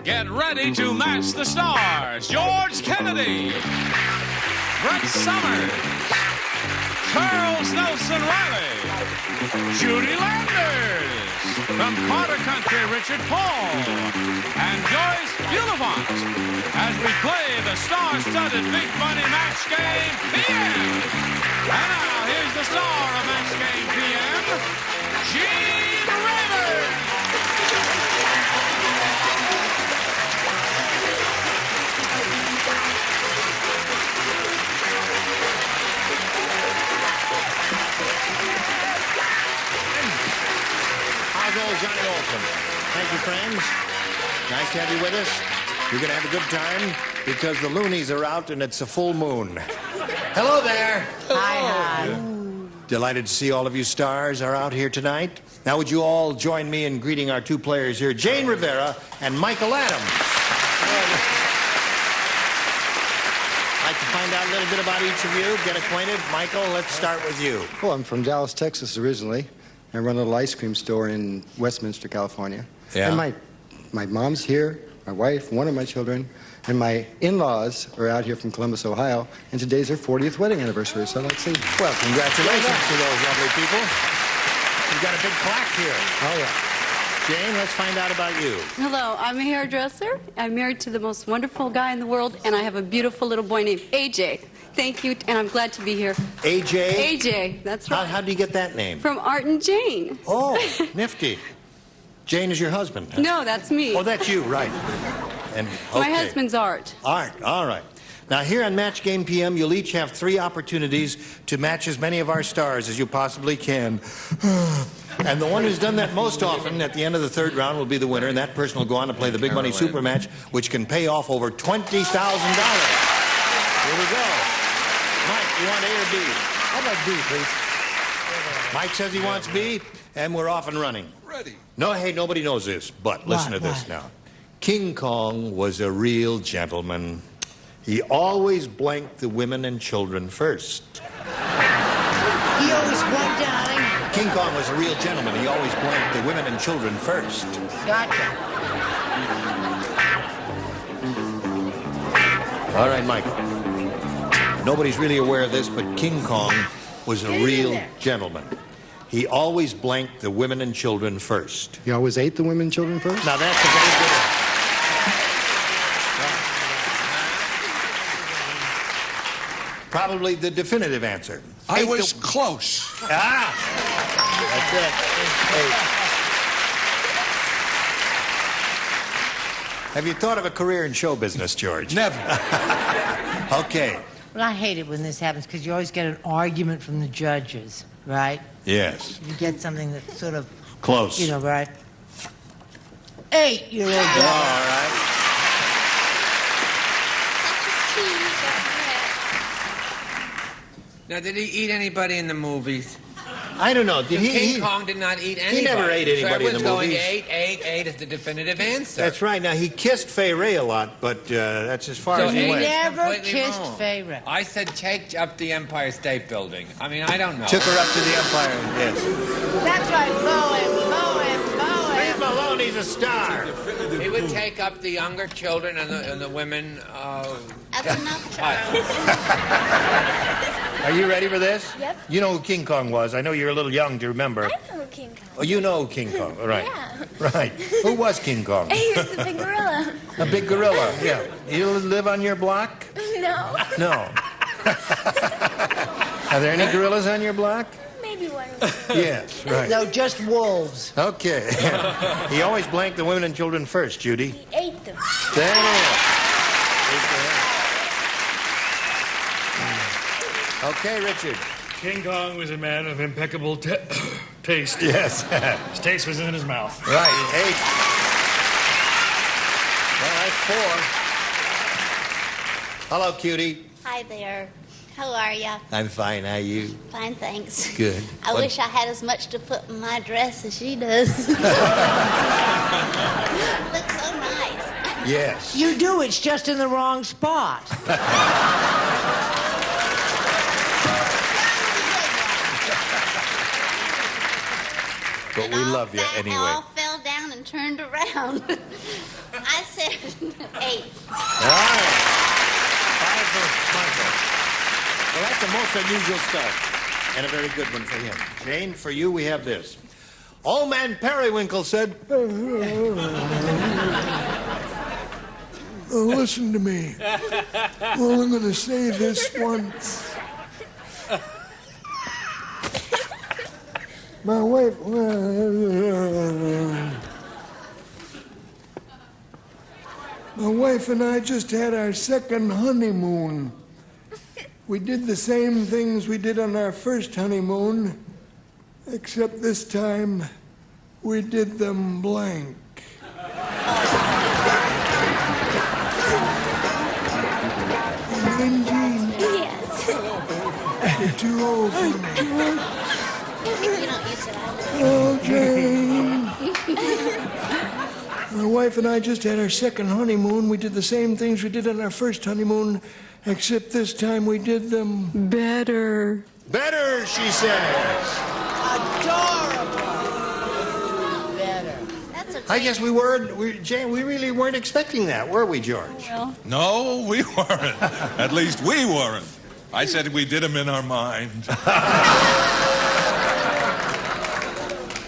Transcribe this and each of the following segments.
Get ready to match the stars. George Kennedy, Brett Summers, Charles Nelson Reilly, Judy Landers, from Carter Country, Richard Paul, and Joyce Bulifant, as we play the star-studded Big Money Match Game PM. And now, here's the star of Match Game PM, Gene Rayburn. Johnny Olson. Thank you, friends. Nice to have you with us. You're going to have a good time because the loonies are out and it's a full moon. Hello there. Hi. Delighted to see all of you stars are out here tonight. Now, would you all join me in greeting our two players here, Jane Rivera and Michael Adams. I'd like to find out a little bit about each of you, get acquainted. Michael, let's start with you. Well, I'm from Dallas, Texas originally. I run a little ice cream store in Westminster, California. Yeah. And my mom's here, my wife, one of my children, and my in-laws are out here from Columbus, Ohio, and today's their 40th wedding anniversary, so let's see. Well, congratulations to those lovely people. You've got a big plaque here. Oh, yeah. Jane, let's find out about you. Hello, I'm a hairdresser. I'm married to the most wonderful guy in the world, and I have a beautiful little boy named AJ. Thank you, and I'm glad to be here. AJ? AJ, that's right. How do you get that name? From Art and Jane. Oh, nifty. Jane is your husband. Huh? No, that's me. Oh, that's you, right. And okay. My husband's Art. Art, all right. Now, here on Match Game PM, you'll each have 3 opportunities to match as many of our stars as you possibly can. And the one who's done that most often at the end of the 3rd round will be the winner, and that person will go on to play the Big Money Super Match, which can pay off over $20,000. Here we go. Mike, you want A or B? How about B, please? Mike says he wants B, and we're off and running. Ready. No, hey, nobody knows this, but listen to this now. King Kong was a real gentleman. He always blanked the women and children first. He always won, darling. King Kong was a real gentleman. He always blanked the women and children first. Gotcha. All right, Mike. Nobody's really aware of this, but King Kong was a real gentleman. He always blanked the women and children first. You always ate the women and children first? Now, that's a very good one. Probably the definitive answer. I was close. Ah! That's it. Hey. Have you thought of a career in show business, George? Never. Okay. Well, I hate it when this happens because you always get an argument from the judges, right? Yes. You get something that's sort of, Close. you know, right? 8-year-old. All right. Now, did he eat anybody in the movies? I don't know. Did King Kong did not eat anybody. He never ate anybody in the so movies. going 8 is the definitive answer. That's right. Now, he kissed Fay Ray a lot, but that's as far as he He went. never Completely kissed wrong. Fay Ray. I said take up the Empire State Building. I mean, I don't know. Took her up to the Empire, yes. That's right, Bowen. Leave Malone, he's a star. He would take up the younger children and the women. That's enough, Charles. Are you ready for this? Yep. You know who King Kong was. I know you're a little young to remember. I know King Kong. Oh, you know King Kong, right? Yeah. Right. Who was King Kong? He was the big gorilla. A big gorilla, yeah. You live on your block? No. No. Are there any gorillas on your block? Maybe one. Yes, right. No, just wolves. Okay. He always blanked the women and children first, Judy. He ate them. There it is. Okay, Richard. King Kong was a man of impeccable taste. Yes. His taste was in his mouth. Right, 8. Well, that's 4. Hello, cutie. Hi there. How are ya? I'm fine. How are you? Fine, thanks. Good. I What- wish I had as much to put in my dress as she does. Looks so nice. Yes. You do, it's just in the wrong spot. But we love you It anyway. all fell down and turned around. I said 8. All right. 5 for Michael. Well, that's the most unusual start. And a very good one for him. Jane, for you, we have this. Old Man Periwinkle said... Oh, listen to me. Well, I'm going to say this once. My wife and I just had our second honeymoon. We did the same things we did on our first honeymoon, except this time we did them blank. Gene, Yes. you're too old for me. If you don't use it, I Oh, Jane. My wife and I just had our second honeymoon. We did the same things we did on our first honeymoon, except this time we did them Better. Better, she says. Adorable. Better. That's okay. I guess Jane, we really weren't expecting that, were we, George? Well, No, we weren't. At least we weren't. I said we did them in our mind.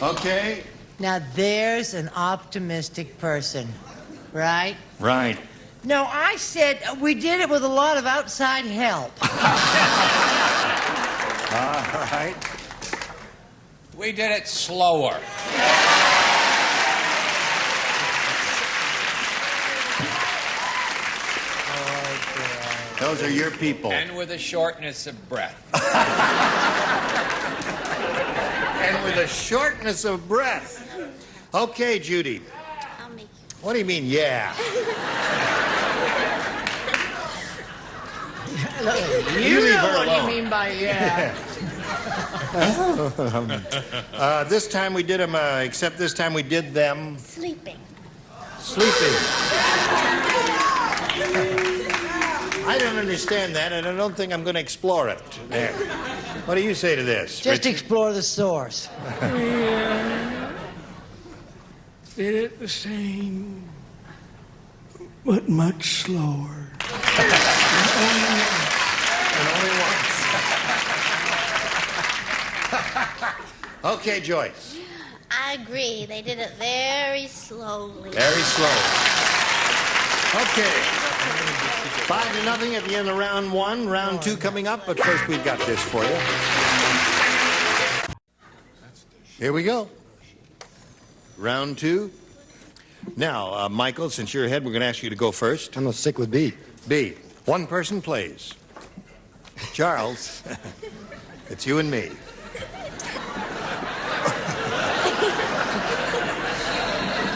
Okay. Now, there's an optimistic person, right? Right. No, I said we did it with a lot of outside help. All right. We did it slower. Those are your people. And with a shortness of breath. And with a shortness of breath. Okay, Judy. I'll make you. What do you mean, yeah? You leave know her what alone. you mean by yeah. This time we did them, except this time we did them Sleeping. sleeping. I don't understand that, and I don't think I'm going to explore it. There. What do you say to this? Just Richard? explore the source. did it the same, but much slower. And only once. Okay, Joyce. I agree. They did it very slowly. Very slow. Okay. 5-0 at the end of round 1. Round 2 coming up, but first we've got this for you. Here we go. Round 2. Now, Michael, since you're ahead, we're going to ask you to go first. I'm going to stick with B. B. One person plays. Charles, it's you and me.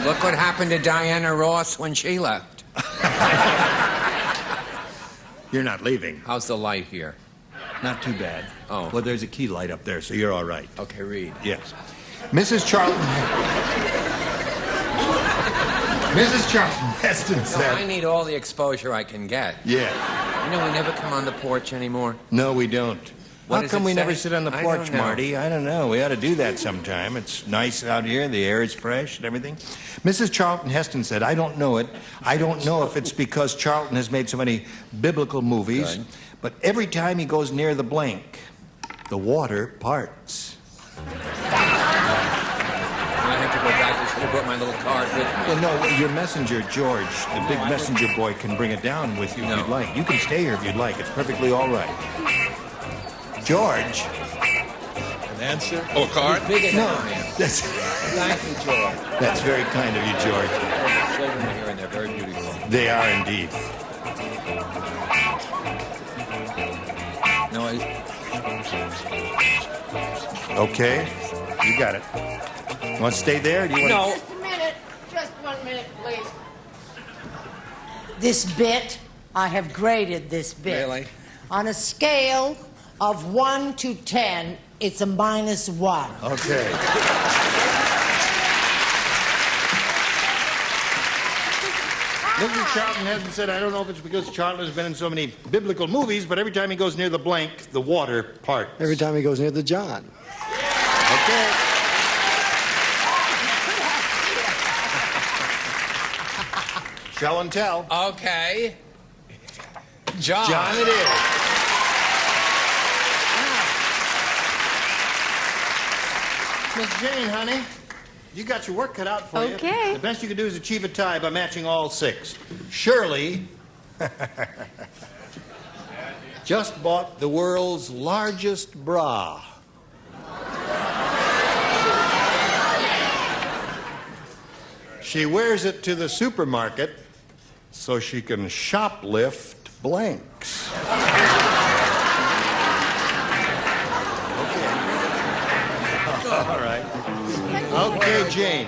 Look what happened to Diana Ross when she left. You're not leaving. How's the light here? Not too bad. Oh. Well, there's a key light up there, so you're all right. Okay, read. Yes. Mrs. Charlton Heston No, said... I need all the exposure I can get. Yeah. You know, we never come on the porch anymore. No, we don't. What How does come it we say? never sit on the I porch, don't know. Marty? I don't know. We ought to do that sometime. It's nice out here. The air is fresh and everything. Mrs. Charlton Heston said, I don't know it. I don't know if it's because Charlton has made so many biblical movies, Good. but every time he goes near the blank, the water parts. I have to go back. I should have brought my little card with me. Well, no, your messenger, George, the big messenger boy, can bring it down with you if No. you'd like. You can stay here if you'd like. It's perfectly all right. George. An answer? Oh, a card? Bigger than No, I am. that's, Thank you, George. that's very kind of you, George. The children are here and they're very beautiful. They are indeed. No, Okay, you got it. You want to stay there? Or do you want no. Just a minute. Just 1 minute, please. This bit, I have graded this bit. Really? On a scale of 1 to 10, it's a -1. Okay. Mrs. Charlton hasn't said, I don't know if it's because Charlton has been in so many biblical movies, but every time he goes near the blank, the water parts. Every time he goes near the John. Okay. Show and tell. Okay. John. John it is. Miss Jane, honey, you got your work cut out for you. Okay. The best you can do is achieve a tie by matching all 6. Shirley just bought the world's largest bra. She wears it to the supermarket so she can shoplift blanks. All right. Okay, Jane.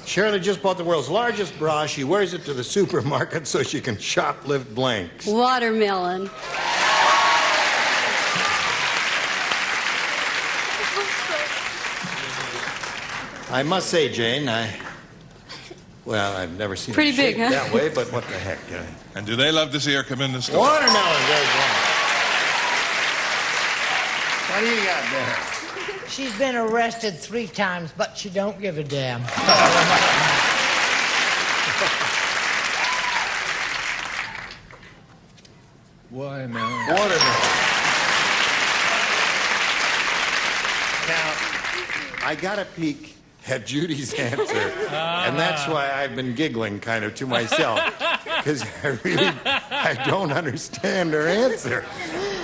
Shirley just bought the world's largest bra. She wears it to the supermarket so she can shoplift blanks. Watermelon. I must say, Jane, well, I've never seen Pretty it big, shaped huh? that way, but what the heck? And do they love to see her come in the store? Watermelon, there's one. What do you got there? She's been arrested 3 times, but she don't give a damn. Watermelon. Watermelon. Now, I got a peek at Judy's answer, and that's why I've been giggling kind of to myself, because I don't understand her answer.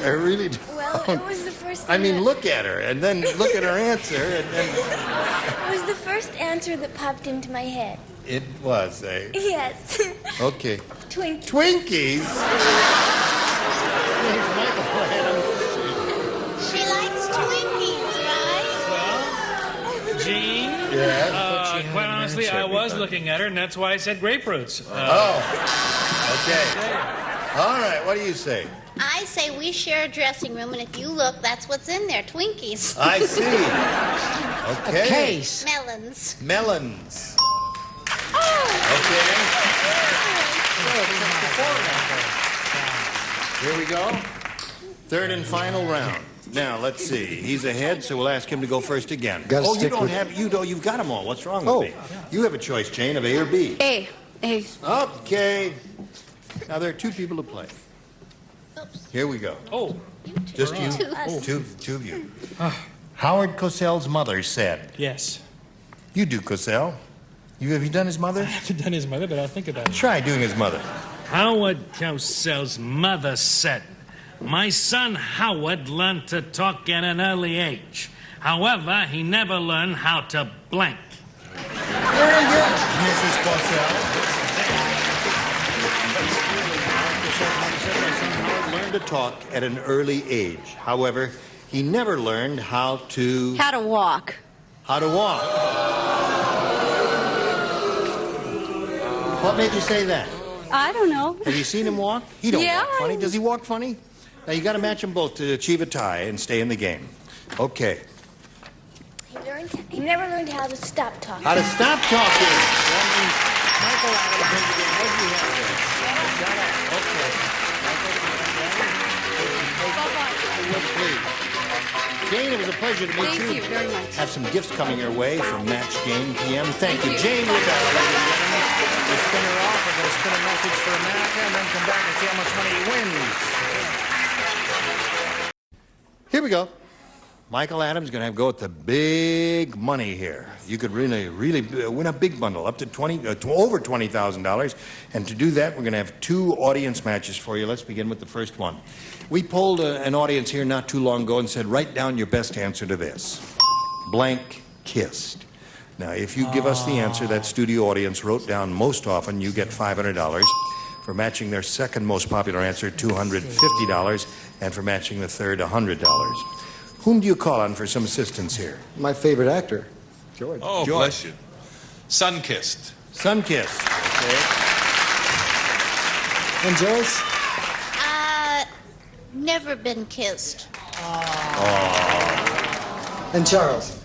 I really don't. Well, it was the first I mean, that- look at her, and then look at her answer, and then... It was the first answer that popped into my head. It was a... Yes. Okay. Twinkie. Twinkies? She likes Twinkies, right? Gene? Yeah. Quite honestly, I was looking at her, and that's why I said grapefruits. Okay. All right, what do you say? I say we share a dressing room, and if you look, that's what's in there, Twinkies. I see. Okay. A case. Melons. Melons. Oh! Okay. Here we go. Third and final round. Now, let's see. He's ahead, so we'll ask him to go first again. Gotta You stick don't with- have... You've got them all. What's wrong with me? You have a choice, Jane, of A or B. A. Okay. Now, there are 2 people to play. Oops. Here we go. Oh, Just you. Us. Two of you. Howard Cosell's mother said... yes. You do, Cosell. Have you done his mother? I haven't done his mother, but I'll think about it. Try doing his mother. Howard Cosell's mother said, "My son Howard learned to talk at an early age. However, he never learned how to blank." Very good, Mrs. Cosell. Howard learned to talk at an early age. However, he never learned how to... How to walk. How to walk. What made you say that? I don't know. Have you seen him walk? He don't Yeah, walk funny. Does he walk funny? Now, you got to match them both to achieve a tie and stay in the game. Okay. He never learned how to stop talking. How to stop talking. That means Michael Adams in the game. What do you have there? Okay. Please. Jane, it was a pleasure to meet you. Thank you very much. Have some gifts coming your way from Match Game PM. Thank you. Jane, we're back, ladies and gentlemen. We'll spin her off. We're going to spin a message for America and then come back and see how much money he wins. Here we go. Michael Adams is going to have go at the big money here. You could really win a big bundle, up to over $20,000. And to do that, we're going to have 2 audience matches for you. Let's begin with the first one. We polled an audience here not too long ago and said, write down your best answer to this. Blank kissed. Now, if you give us the answer that studio audience wrote down most often, you get $500. For matching their second most popular answer, $250. And for matching the third, $100. Whom do you call on for some assistance here? My favorite actor, George. Oh, Joyce. bless you. Sun-kissed. Sun-kissed. Okay. And Joyce? Never been kissed. And Charles?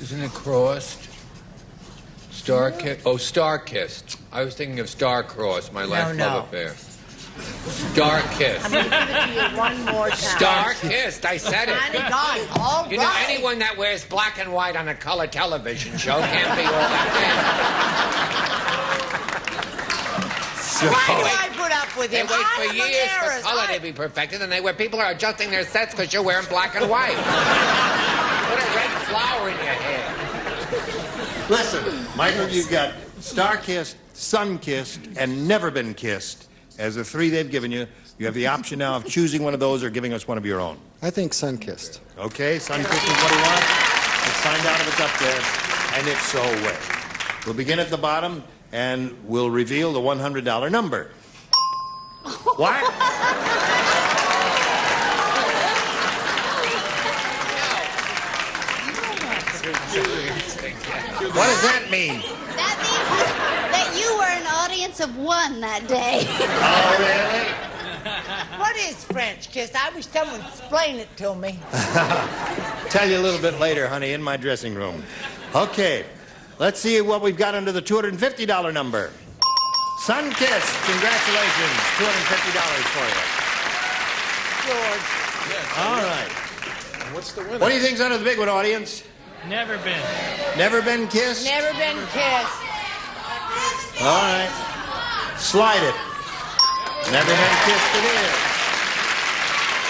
Isn't it crossed? Star-kissed? Oh, star-kissed. I was thinking of star-crossed, my last no. love affair. Star-kissed. I'm going to give it to you one more time. Star-kissed, I said it. Honey, God, all You know, right. anyone that wears black and white on a color television show can't be all that bad. Why do I put up with They him? wait I'm for an years for heiress. color to be perfected, and where people are adjusting their sets because you're wearing black and white. Put a red flower in your hair. Listen, Michael, you've got star-kissed, sun-kissed, and never been kissed. As the three they've given you, you have the option now of choosing one of those or giving us one of your own. I think sun-kissed. Okay, sun-kissed is what he wants. Let's find out if it's up there, and if so, where. We'll begin at the bottom, and we'll reveal the $100 number. What? What does that mean? That means that you were an audience of one that day. Oh, really? What is French kiss? I wish someone would explain it to me. Tell you a little bit later, honey, in my dressing room. Okay, let's see what we've got under the $250 number. Sun Kiss, congratulations, $250 for you. George. All right. What's the winner? What do you think's under the big one, audience? Never been. Never been kissed? Never been kissed. All right. Slide it. Never been kissed it is.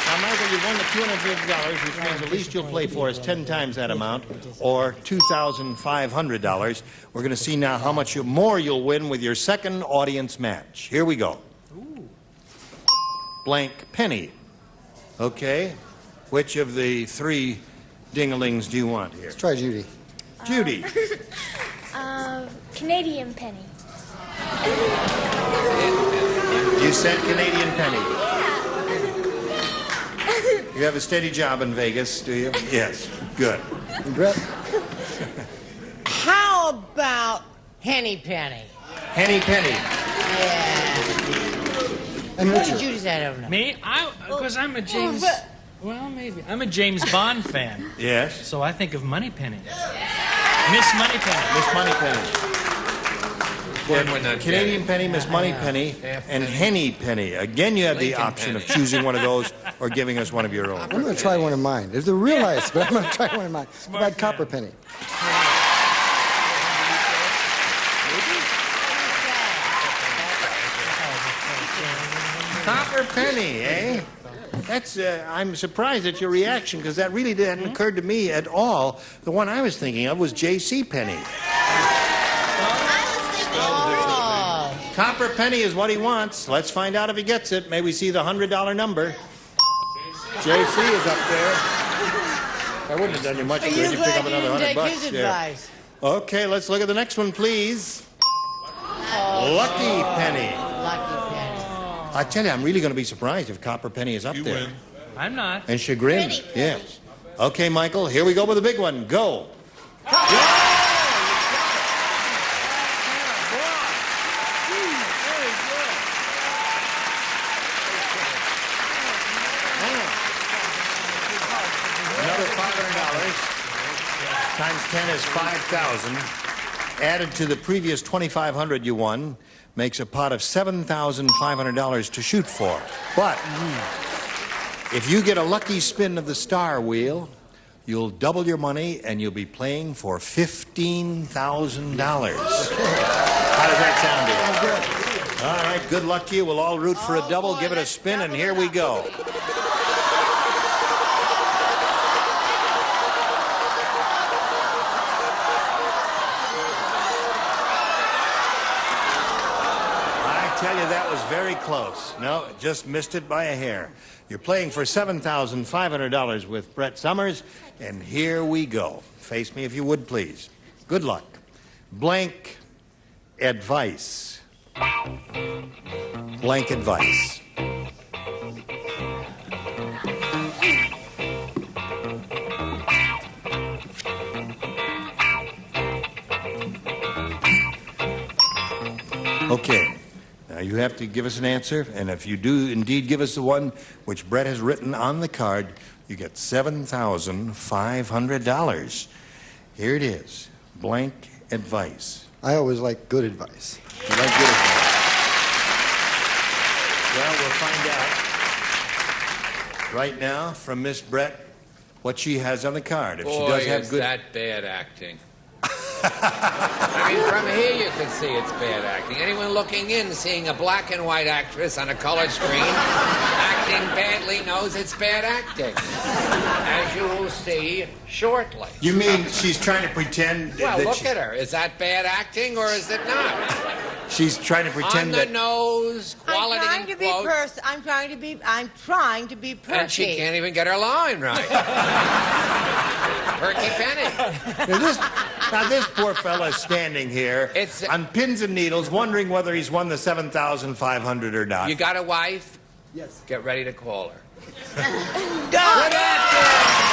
Now, Michael, you've won the $250, which means at least you'll play for us 10 times that amount, or $2,500. We're going to see now how much more you'll win with your second audience match. Here we go. Blank penny. Okay. Which of the three dinglings do you want here? Let's try Judy. Judy. Canadian penny. You said Canadian penny. You have a steady job in Vegas, do you? Yes. Good. And Brett? How about Henny Penny? Henny penny. Yeah. And What did Richard? Judy say? I don't know. Me? Because I'm a James... Well, maybe. I'm a James Bond fan. Yes. So I think of Moneypenny. Miss Moneypenny. Miss Moneypenny. Canadian Canadian penny, Miss Moneypenny, and Henny penny. Again, you have the Lincoln option of penny. choosing one of those or giving us one of your own. I'm going to try one of mine. It's the real nice, but I'm going to try one of mine. How about copper penny? Copper penny, eh? That's, I'm surprised at your reaction because that really hadn't occurred to me at all. The one I was thinking of was J.C. Penny. Copper penny is what he wants. Let's find out if he gets it. May we see the $100 number. J.C. is up there. That wouldn't have done you much Are good. you You pick up glad you another didn't take $100. his Yeah. advice? Okay, let's look at the next one, please. Lucky penny. Lucky penny. I tell you, I'm really going to be surprised if Copper penny is up there. I'm not. And chagrin. Pretty penny. Yes. Okay, Michael, here we go with the big one. Go. Another $500 times 10 is 5,000. Added to the previous 2,500 you won makes a pot of $7,500 to shoot for. But if you get a lucky spin of the star wheel, you'll double your money and you'll be playing for $15,000. How does that sound to you? All right, good luck to you. We'll all root for a double. Give it a spin, and here we go. I tell you, that was very close. No, just missed it by a hair. You're playing for $7,500 with Brett Summers, and here we go. Face me if you would, please. Good luck. Blank advice. Blank advice. Okay. Now you have to give us an answer, and if you do indeed give us the one which Brett has written on the card, you get $7,500. Here it is. Blank advice. I always like good advice. You like good advice? Well, we'll find out right now from Miss Brett what she has on the card. If she Boy, does have is good... that bad acting. I mean, from here you can see it's bad acting. Anyone looking in, seeing a black and white actress on a colored screen acting badly knows it's bad acting. As you will see shortly. You mean she's trying to pretend Well, that look at her. Is that bad acting or is it not? she's trying to pretend On the that... nose, quality I'm trying in to be quote. I'm trying to be perky. And she can't even get her line right. Perky Penny. Now, this poor fella's standing here on pins and needles, wondering whether he's won the $7,500 or not. You got a wife? Yes. Get ready to call her. Good acting!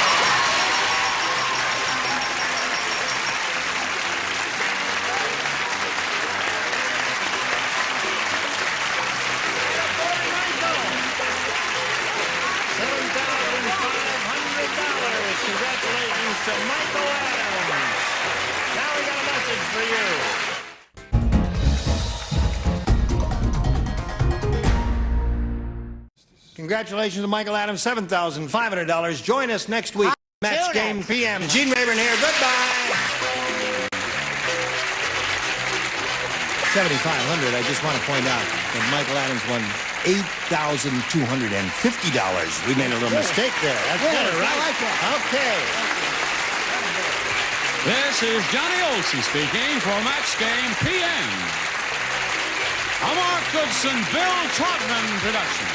Congratulations to Michael Adams. Now we got a message for you. Congratulations to Michael Adams, $7,500. Join us next week. Match Game PM. Gene Rayburn here. Goodbye. $7,500. I just want to point out that Michael Adams won $8,250. We made a little mistake there. That's better, right? I like that. Okay. This is Johnny Olson speaking for Match Game PM. A Mark Goodson, Bill Trotman production.